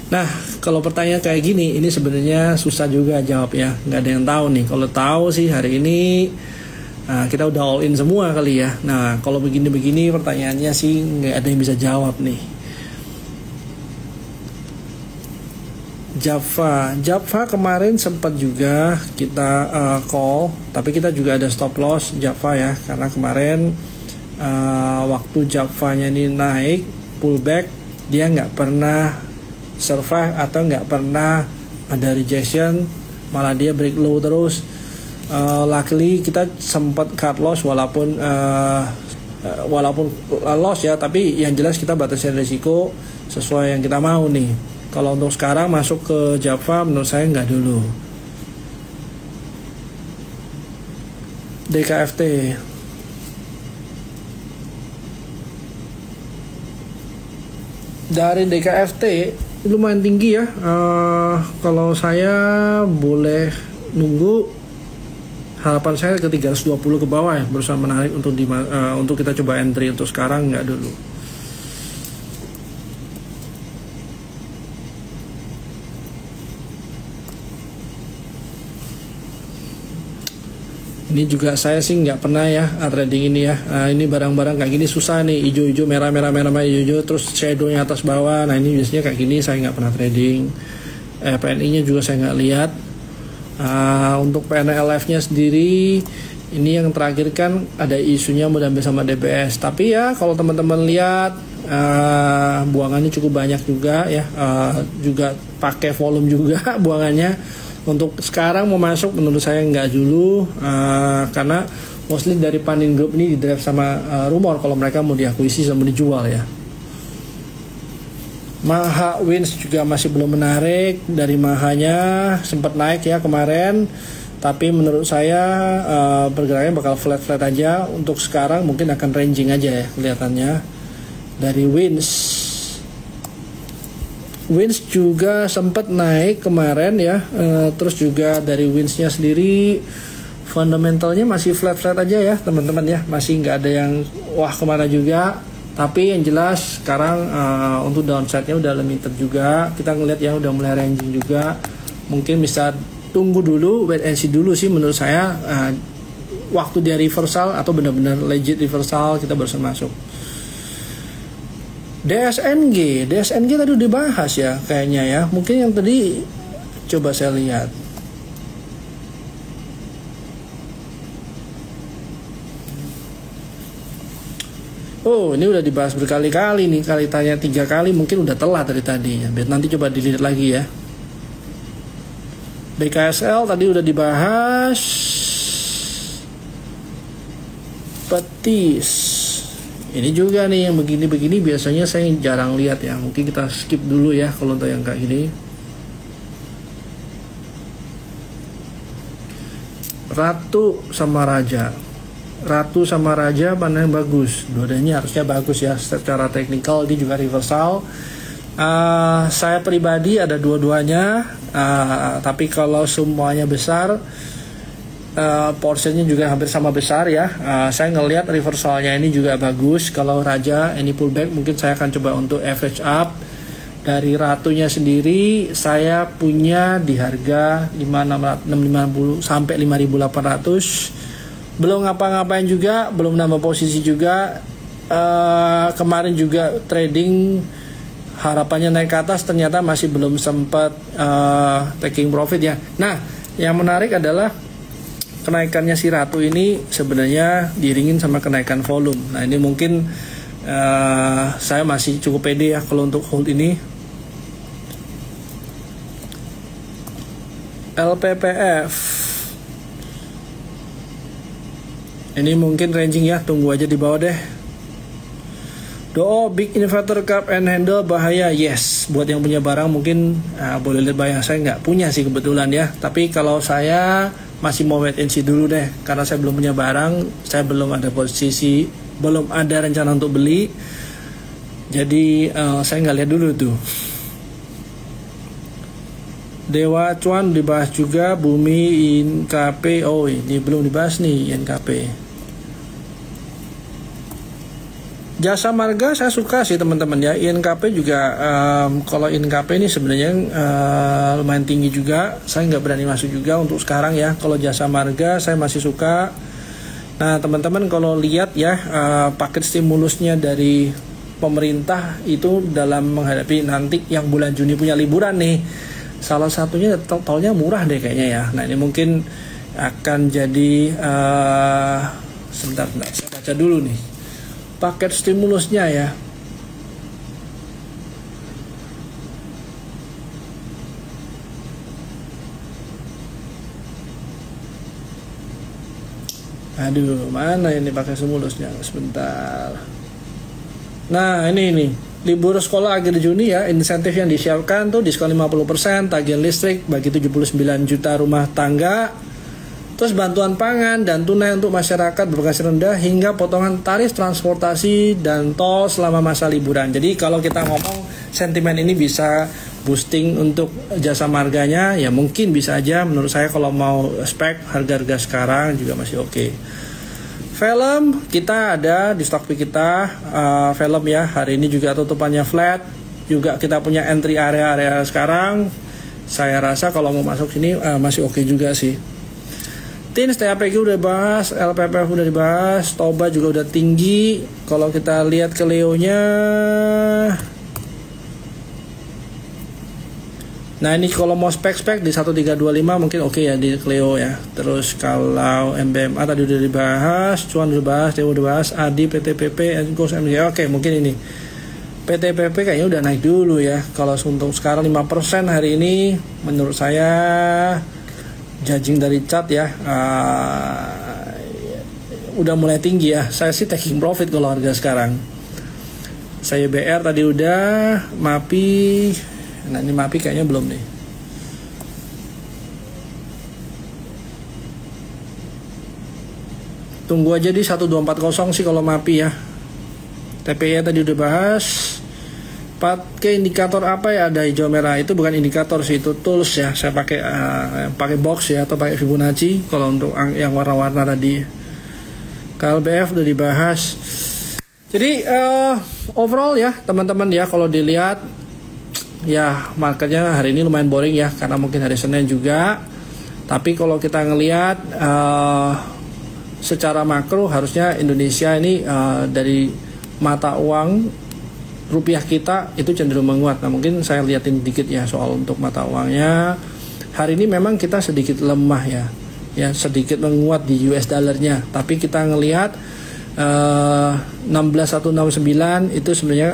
Nah, kalau pertanyaan kayak gini, ini sebenarnya susah juga jawab ya. Nggak ada yang tahu nih. Kalau tahu sih hari ini kita udah all in semua kali ya. Nah, kalau begini-begini pertanyaannya sih nggak ada yang bisa jawab nih. Java kemarin sempat juga kita call, tapi kita juga ada stop loss Java ya. Karena kemarin waktu Javanya ini naik, pullback, dia nggak pernah survive atau nggak pernah ada rejection, malah dia break low terus. Luckily kita sempat cut loss walaupun loss ya, tapi yang jelas kita batasin risiko sesuai yang kita mau nih. Kalau untuk sekarang masuk ke Java menurut saya nggak dulu. DKFT dari DKFT lumayan tinggi ya. Kalau saya boleh nunggu, harapan saya ke 320 ke bawah ya, berusaha menarik untuk kita coba entry. Untuk sekarang nggak dulu. Ini juga saya sih nggak pernah ya trading ini ya. Ini barang-barang kayak gini susah nih, hijau-hijau, merah, hijau-hijau, terus shadownya atas bawah. Nah ini biasanya kayak gini saya nggak pernah trading. PNI-nya juga saya nggak lihat. Untuk PNLF-nya sendiri, ini yang terakhir kan ada isunya mau diambil sama DBS. Tapi ya kalau teman-teman lihat buangannya cukup banyak juga ya, juga pakai volume juga buangannya. Untuk sekarang mau masuk menurut saya nggak dulu, karena mostly dari Panin Group ini didrive sama rumor kalau mereka mau diakuisisi sama dijual ya. Maha Wins juga masih belum menarik. Dari Mahanya sempat naik ya kemarin, tapi menurut saya pergerakannya bakal flat aja. Untuk sekarang mungkin akan ranging aja ya kelihatannya. Dari Wins juga sempat naik kemarin ya, terus juga dari Winsnya sendiri fundamentalnya masih flat aja ya teman-teman ya, masih nggak ada yang wah kemana juga. Tapi yang jelas sekarang untuk downside-nya udah limited juga. Kita ngelihat ya udah mulai ranging juga. Mungkin bisa tunggu dulu, wait and see dulu sih menurut saya. Waktu dia reversal atau benar-benar legit reversal kita baru masuk. DSNG tadi dibahas ya kayaknya ya. Mungkin yang tadi coba saya lihat. Oh ini udah dibahas berkali-kali nih. Kali tanya 3 kali mungkin udah telat dari tadi ya. Biar nanti coba dilihat lagi ya. BKSL tadi udah dibahas. Petis. Ini juga nih yang begini-begini biasanya saya jarang lihat ya. Mungkin kita skip dulu ya kalau untuk yang kayak gini. Ratu sama Raja. Ratu sama Raja mana yang bagus? Dua-duanya harusnya bagus ya. Secara teknikal ini juga reversal. Saya pribadi ada dua-duanya. Tapi kalau semuanya besar, portionnya juga hampir sama besar ya. Saya ngelihat reversalnya ini juga bagus. Kalau Raja ini pullback, mungkin saya akan coba untuk average up. Dari Ratunya sendiri saya punya di harga 5.650 sampai 5.800. Belum ngapa-ngapain juga, belum nambah posisi juga. Kemarin juga trading harapannya naik ke atas, ternyata masih belum sempat taking profit ya. Nah, yang menarik adalah kenaikannya si Ratu ini sebenarnya diiringin sama kenaikan volume. Nah, ini mungkin saya masih cukup pede ya kalau untuk hold ini. LPPF ini mungkin ranging ya, tunggu aja di bawah deh. Big inverter cup and handle bahaya. Yes, buat yang punya barang mungkin boleh lihat bahaya. Saya nggak punya sih kebetulan ya, tapi kalau saya masih mau wait and see dulu deh, karena saya belum punya barang, saya belum ada posisi, belum ada rencana untuk beli, jadi saya nggak lihat dulu tuh. Dewa Cuan dibahas juga. Bumi INKP, oh ini belum dibahas nih INKP. Jasa Marga saya suka sih teman-teman ya. INKP juga kalau INKP ini sebenarnya lumayan tinggi juga. Saya nggak berani masuk juga untuk sekarang ya. Kalau Jasa Marga saya masih suka. Nah teman-teman kalau lihat ya paket stimulusnya dari pemerintah itu dalam menghadapi nanti yang bulan Juni punya liburan nih. Salah satunya tolnya murah deh kayaknya ya. Nah ini mungkin akan jadi sebentar saya baca dulu nih paket stimulusnya ya. Aduh, mana ini paket stimulusnya? Sebentar. Nah ini libur sekolah akhir Juni ya, insentif yang disiapkan tuh diskon 50%, tagihan listrik bagi 79 juta rumah tangga, terus bantuan pangan dan tunai untuk masyarakat berpenghasilan rendah, hingga potongan tarif transportasi dan tol selama masa liburan. Jadi kalau kita ngomong sentimen ini bisa boosting untuk jasa marganya, ya mungkin bisa aja. Menurut saya kalau mau spek harga-harga sekarang juga masih oke. Film kita ada di stok kita, film ya hari ini juga tutupannya flat, juga kita punya entry area sekarang. Saya rasa kalau mau masuk sini masih oke juga sih. TINS, TAPG udah bahas, LPPF udah dibahas, Toba juga udah tinggi. Kalau kita lihat ke Leo-nya, nah ini kalau mau spek di 1325 mungkin oke ya di Clio ya. Terus kalau MBMA tadi udah dibahas, Cuan udah dibahas, Dewa udah dibahas, Adi, PTPP, Encos, MG. Oke mungkin ini PTPP kayaknya udah naik dulu ya. Kalau untuk sekarang 5% hari ini menurut saya judging dari chart ya udah mulai tinggi ya. Saya sih taking profit kalau harga sekarang. Saya BR tadi udah, MAPI. Nah ini MAPI kayaknya belum nih. Tunggu aja di 1240 sih kalau MAPI ya. TPI tadi udah bahas. Pakai indikator apa ya? Ada hijau merah, itu bukan indikator sih, itu tools ya. Saya pakai box ya, atau pakai Fibonacci kalau untuk yang warna-warna tadi. KLBF udah dibahas. Jadi overall ya teman-teman ya, kalau dilihat ya marketnya hari ini lumayan boring ya, karena mungkin hari Senin juga. Tapi kalau kita ngelihat secara makro harusnya Indonesia ini dari mata uang rupiah kita itu cenderung menguat. Nah mungkin saya liatin dikit ya soal untuk mata uangnya. Hari ini memang kita sedikit lemah ya sedikit menguat di US dollarnya. Tapi kita ngelihat 16169 itu sebenarnya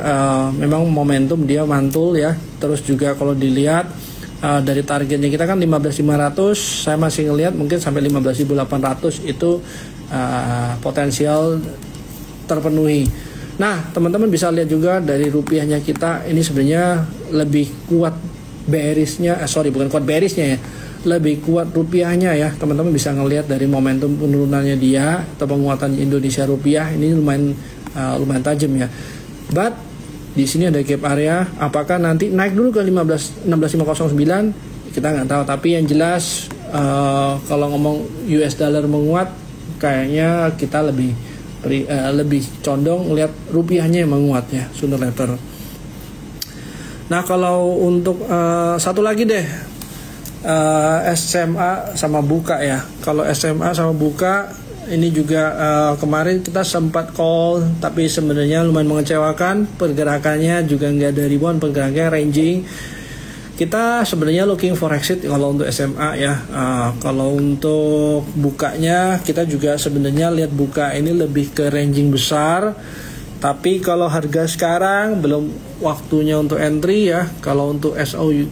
memang momentum dia mantul ya. Terus juga kalau dilihat dari targetnya kita kan 15.500, saya masih ngelihat mungkin sampai 15.800 itu potensial terpenuhi. Nah, teman-teman bisa lihat juga dari rupiahnya kita ini sebenarnya lebih kuat bearishnya, bukan kuat bearishnya ya, lebih kuat rupiahnya ya. Teman-teman bisa ngelihat dari momentum penurunannya dia atau penguatan Indonesia rupiah ini lumayan tajam ya. But di sini ada gap area, apakah nanti naik dulu ke 16.509 kita nggak tahu. Tapi yang jelas kalau ngomong US dollar menguat, kayaknya kita lebih condong lihat rupiahnya yang menguat ya, sooner later. Nah, kalau untuk satu lagi deh, SMA sama buka ya. Kalau SMA sama buka ini juga kemarin kita sempat call, tapi sebenarnya lumayan mengecewakan. Pergerakannya juga nggak ada rebound, pergerakannya ranging. Kita sebenarnya looking for exit kalau untuk SMA ya. Kalau untuk bukanya kita juga sebenarnya lihat buka ini lebih ke ranging besar. Tapi kalau harga sekarang belum waktunya untuk entry ya. Kalau untuk XAU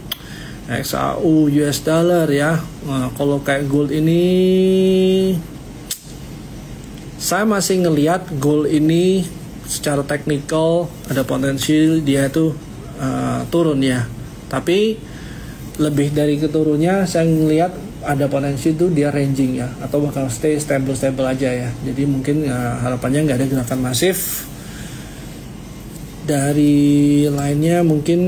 US dollar ya. Kalau kayak gold ini, saya masih ngelihat gold ini secara teknikal ada potensi dia tuh turun ya. Tapi lebih dari keturunnya, saya ngelihat ada potensi itu dia ranging ya, atau bakal stay stable aja ya. Jadi mungkin harapannya nggak ada gerakan masif. Dari lainnya mungkin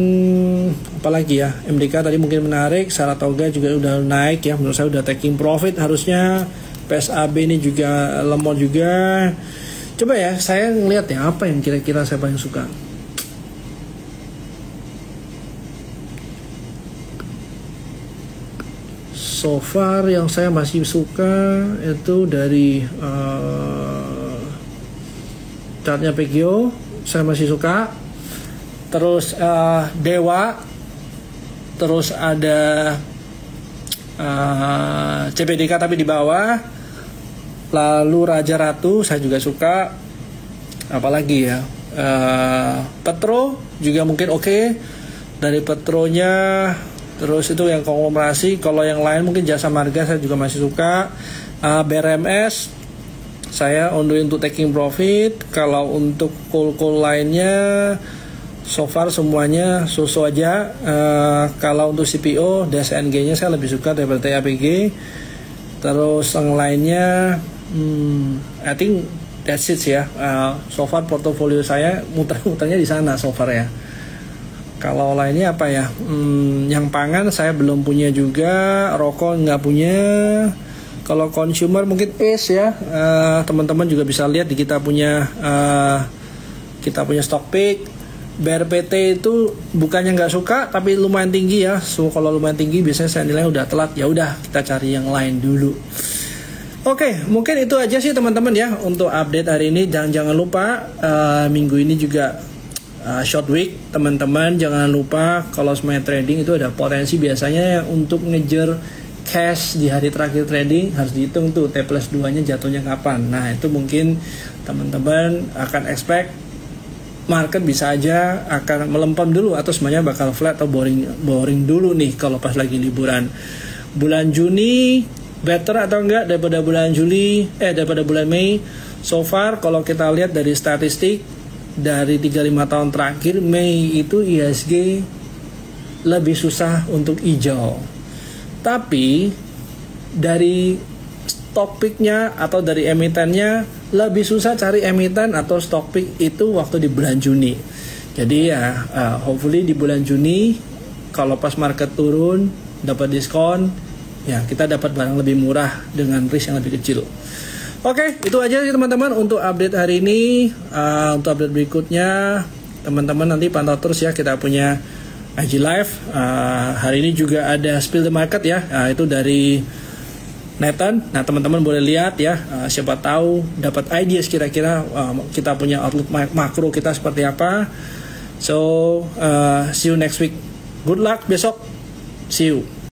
apalagi ya, MDK tadi mungkin menarik, Saratoga juga udah naik ya, menurut saya udah taking profit harusnya. PSAB ini juga lemot juga. Coba ya, saya ngelihat ya apa yang kira-kira saya paling suka. So far yang saya masih suka itu dari chartnya PGO saya masih suka. Terus Dewa, terus ada CPDK tapi di bawah. Lalu Raja Ratu saya juga suka. Apalagi ya, Petro juga mungkin oke. Dari Petronya. Terus itu yang konglomerasi. Kalau yang lain mungkin Jasa Marga saya juga masih suka. BRMS saya on the way untuk taking profit. Kalau untuk call lainnya so far semuanya so-so aja. Kalau untuk CPO DSNG nya saya lebih suka daripada TAPG. Terus yang lainnya I think that's it ya. So far portofolio saya muter-muternya di sana so far ya. Kalau lainnya apa ya? Yang pangan saya belum punya juga, rokok nggak punya. Kalau consumer mungkin ya. Teman-teman juga bisa lihat di kita punya stock pick. BRPT itu bukannya nggak suka, tapi lumayan tinggi ya. So kalau lumayan tinggi biasanya saya nilai udah telat. Ya udah kita cari yang lain dulu. Oke, mungkin itu aja sih teman-teman ya untuk update hari ini. Jangan lupa minggu ini juga short week, teman-teman jangan lupa kalau semuanya trading itu ada potensi biasanya untuk ngejar cash di hari terakhir trading harus dihitung tuh T+2 nya jatuhnya kapan. Nah itu mungkin teman-teman akan expect market bisa aja akan melempem dulu atau semuanya bakal flat atau boring dulu nih kalau pas lagi liburan. Bulan Juni better atau enggak daripada bulan daripada bulan Mei? So far kalau kita lihat dari statistik dari 3-5 tahun terakhir, Mei itu IHSG lebih susah untuk hijau. Tapi dari stock pick-nya atau dari emitennya lebih susah cari emiten atau stock pick itu waktu di bulan Juni. Jadi ya hopefully di bulan Juni kalau pas market turun dapat diskon, ya kita dapat barang lebih murah dengan risk yang lebih kecil. Oke, itu aja sih teman-teman untuk update hari ini. Untuk update berikutnya, teman-teman nanti pantau terus ya. Kita punya IG Live. Hari ini juga ada Spill the Market ya. Itu dari Nathan. Nah, teman-teman boleh lihat ya. Siapa tahu dapat ideas kira-kira kita punya outlook makro kita seperti apa. So, see you next week. Good luck besok. See you.